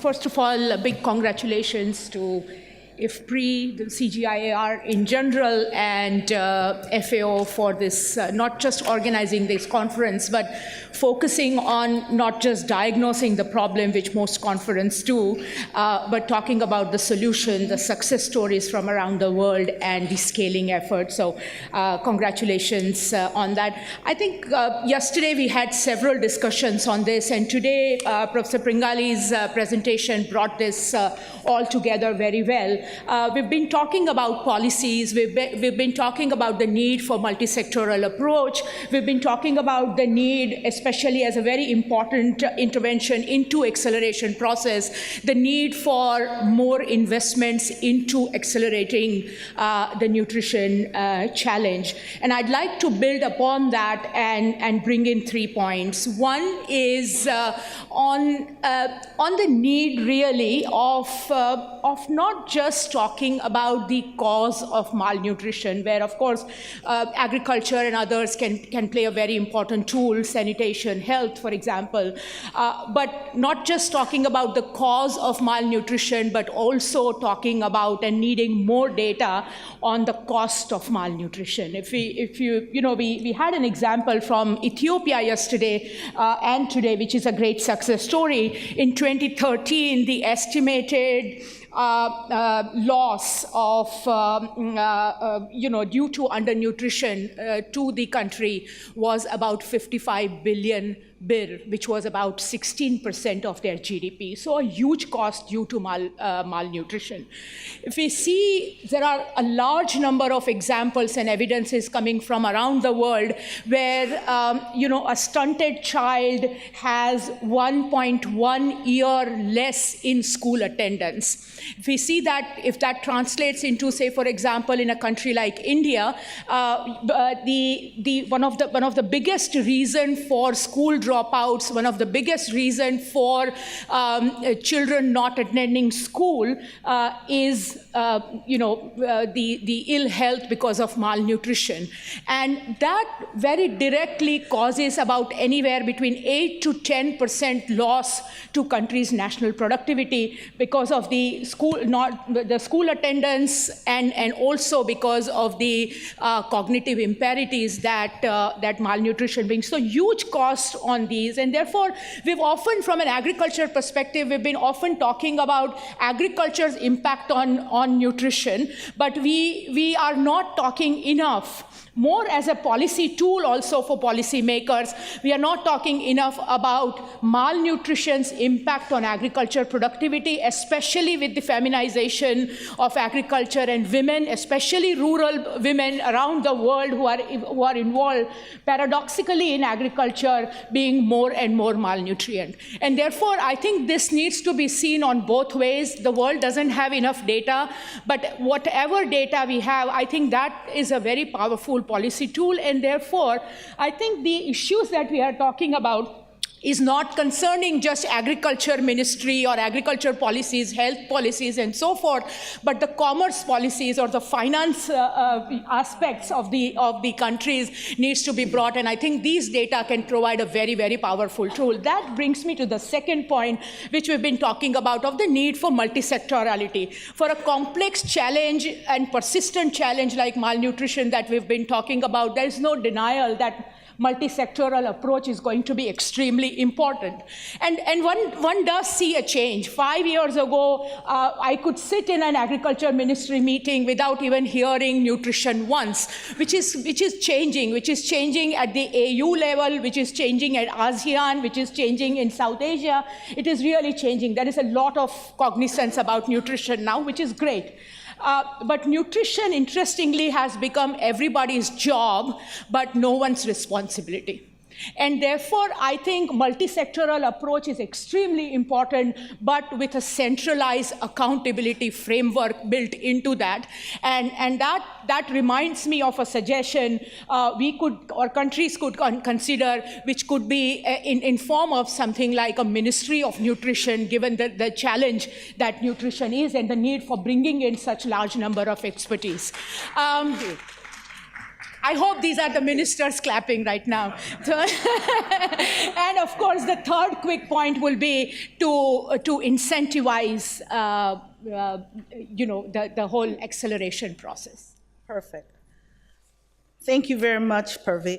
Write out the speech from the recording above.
First of all, a big congratulations to IFPRI, the CGIAR in general, and FAO for this, not just organizing this conference, but focusing on not just diagnosing the problem, which most conferences do, but talking about the solution, the success stories from around the world, and the scaling effort. So congratulations on that. I think yesterday we had several discussions on this, and today Professor Pringali's presentation brought this all together very well. We've been talking about policies, we've been talking about the need for multi-sectoral approach, we've been talking about the need, especially as a very important intervention into acceleration process, the need for more investments into accelerating the nutrition challenge. And I'd like to build upon that and bring in 3 points. One is on the need really of not just talking about the cause of malnutrition, where of course agriculture and others can play a very important tool, sanitation, health, for example, but not just talking about the cause of malnutrition, but also talking about and needing more data on the cost of malnutrition. We had an example from Ethiopia yesterday and today, which is a great success story. In 2013, the estimated loss of, due to undernutrition to the country was about 55 billion birr, which was about 16% of their GDP. So a huge cost due to malnutrition. If we see, there are a large number of examples and evidences coming from around the world where, a stunted child has 1.1 year less in school attendance. If we see that, if that translates into, say, for example, in a country like India, one of the biggest reason for school dropouts, one of the biggest reason for children not attending school is, the ill health because of malnutrition. And that very directly causes about anywhere between 8 to 10% loss to countries' national productivity because of the school attendance and also because of the cognitive impairments that malnutrition brings. So huge cost on these, and therefore we've often, from an agriculture perspective, we've been often talking about agriculture's impact on nutrition, but we are not talking enough. More as a policy tool also for policymakers, we are not talking enough about malnutrition's impact on agriculture productivity, especially with the feminization of agriculture and women, especially rural women around the world who are involved paradoxically in agriculture being more and more malnutrient. And therefore, I think this needs to be seen on both ways. The world doesn't have enough data, but whatever data we have, I think that is a very powerful policy tool, and therefore, I think the issues that we are talking about is not concerning just agriculture ministry or agriculture policies, health policies, and so forth, but the commerce policies or the finance aspects of the countries needs to be brought. And I think these data can provide a very, very powerful tool. That brings me to the second point, which we've been talking about, of the need for multisectorality. For a complex challenge and persistent challenge like malnutrition that we've been talking about, there is no denial that multi-sectoral approach is going to be extremely important. And one does see a change. 5 years ago, I could sit in an agriculture ministry meeting without even hearing nutrition once, which is changing at the AU level, which is changing at ASEAN, which is changing in South Asia. It is really changing. There is a lot of cognizance about nutrition now, which is great. But nutrition, interestingly, has become everybody's job, but no one's responsibility. And therefore, I think multi-sectoral approach is extremely important, but with a centralized accountability framework built into that. And that reminds me of a suggestion countries could consider, which could be in form of something like a ministry of nutrition, given the challenge that nutrition is and the need for bringing in such large number of expertise. I hope these are the ministers clapping right now. So and of course, the third quick point will be to incentivize, the whole acceleration process. Perfect. Thank you very much, Purvi.